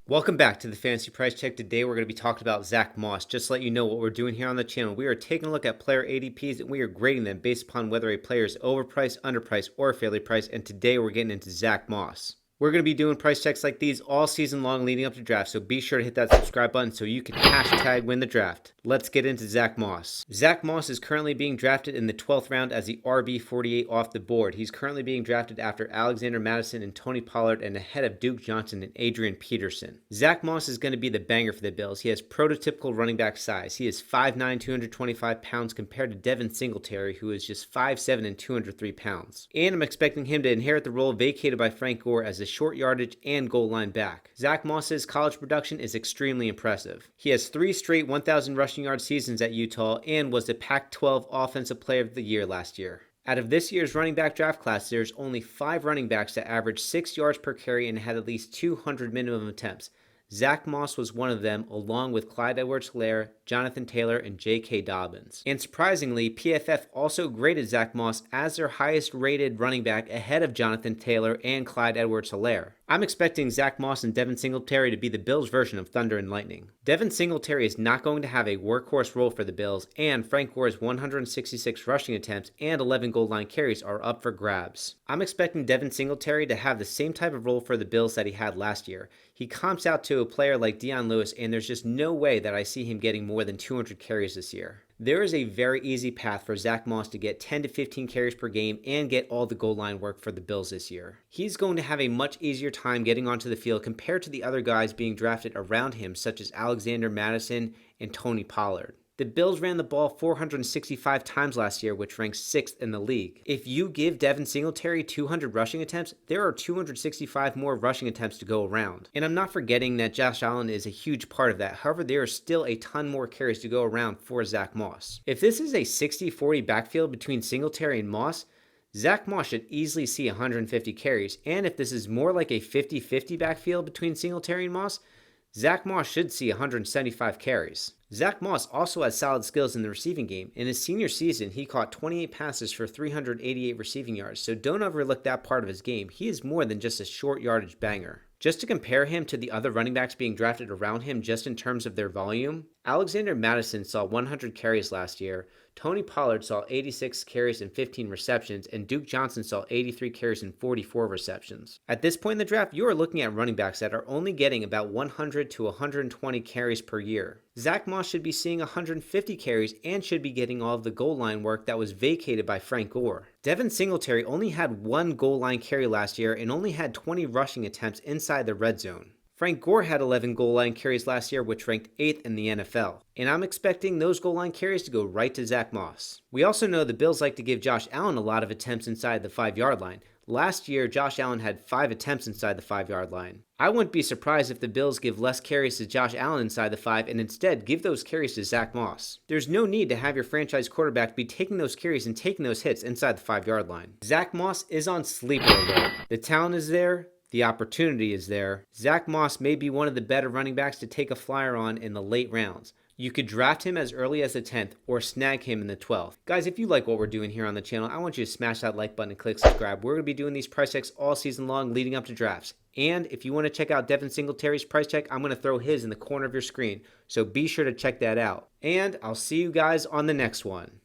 Welcome back to the Fantasy Price Check. Today we're going to be talking about Zack Moss. Just to let you know what we're doing here on the channel, we are taking a look at player ADPs and we are grading them based upon whether a player is overpriced, underpriced, or fairly priced. And today we're getting into Zack Moss. We're going to be doing price checks like these all season long leading up to draft, so be sure to hit that subscribe button so you can hashtag win the draft. Let's get into Zack Moss. Zack Moss is currently being drafted in the 12th round as the RB48 off the board. He's currently being drafted after Alexander Mattison and Tony Pollard and ahead of Duke Johnson and Adrian Peterson. Zack Moss is going to be the banger for the Bills. He has prototypical running back size. He is 5'9", 225 pounds compared to Devin Singletary, who is just 5'7", and 203 pounds. And I'm expecting him to inherit the role vacated by Frank Gore as the short yardage and goal line back. Zack Moss's college production is extremely impressive. He has 3 straight 1,000 rushing yard seasons at Utah and was the Pac-12 Offensive Player of the Year last year. Out of this year's running back draft class, there's only 5 running backs that averaged 6 yards per carry and had at least 200 minimum attempts. Zack Moss was one of them, along with Clyde Edwards-Helaire, Jonathan Taylor, and J.K. Dobbins. And surprisingly, PFF also graded Zack Moss as their highest rated running back ahead of Jonathan Taylor and Clyde Edwards-Helaire. I'm expecting Zack Moss and Devin Singletary to be the Bills' version of Thunder and Lightning. Devin Singletary is not going to have a workhorse role for the Bills, and Frank Gore's 166 rushing attempts and 11 goal line carries are up for grabs. I'm expecting Devin Singletary to have the same type of role for the Bills that he had last year. He comps out to a player like Dion Lewis, and there's just no way that I see him getting more than 200 carries this year. There is a very easy path for Zack Moss to get 10 to 15 carries per game and get all the goal line work for the Bills this year. He's going to have a much easier time getting onto the field compared to the other guys being drafted around him, such as Alexander Mattison and Tony Pollard. The Bills ran the ball 465 times last year, which ranks 6th in the league. If you give Devin Singletary 200 rushing attempts, there are 265 more rushing attempts to go around. And I'm not forgetting that Josh Allen is a huge part of that. However, there are still a ton more carries to go around for Zack Moss. If this is a 60-40 backfield between Singletary and Moss, Zack Moss should easily see 150 carries. And if this is more like a 50-50 backfield between Singletary and Moss, Zack Moss should see 175 carries. Zack Moss also has solid skills in the receiving game. In his senior season, he caught 28 passes for 388 receiving yards, so don't overlook that part of his game. He is more than just a short yardage banger. Just to compare him to the other running backs being drafted around him just in terms of their volume, Alexander Mattison saw 100 carries last year, Tony Pollard saw 86 carries and 15 receptions, and Duke Johnson saw 83 carries and 44 receptions. At this point in the draft, you are looking at running backs that are only getting about 100 to 120 carries per year. Zack Moss should be seeing 150 carries and should be getting all of the goal line work that was vacated by Frank Gore. Devin Singletary only had 1 goal line carry last year and only had 20 rushing attempts inside the red zone. Frank Gore had 11 goal line carries last year, which ranked 8th in the NFL. And I'm expecting those goal line carries to go right to Zack Moss. We also know the Bills like to give Josh Allen a lot of attempts inside the 5-yard line. Last year, Josh Allen had 5 attempts inside the 5-yard line. I wouldn't be surprised if the Bills give less carries to Josh Allen inside the 5 and instead give those carries to Zack Moss. There's no need to have your franchise quarterback be taking those carries and taking those hits inside the 5-yard line. Zack Moss is on sleeper alert. The talent is there. The opportunity is there. Zack Moss may be one of the better running backs to take a flyer on in the late rounds. You could draft him as early as the 10th or snag him in the 12th. Guys, if you like what we're doing here on the channel, I want you to smash that like button and click subscribe. We're going to be doing these price checks all season long leading up to drafts. And if you want to check out Devin Singletary's price check, I'm going to throw his in the corner of your screen. So be sure to check that out. And I'll see you guys on the next one.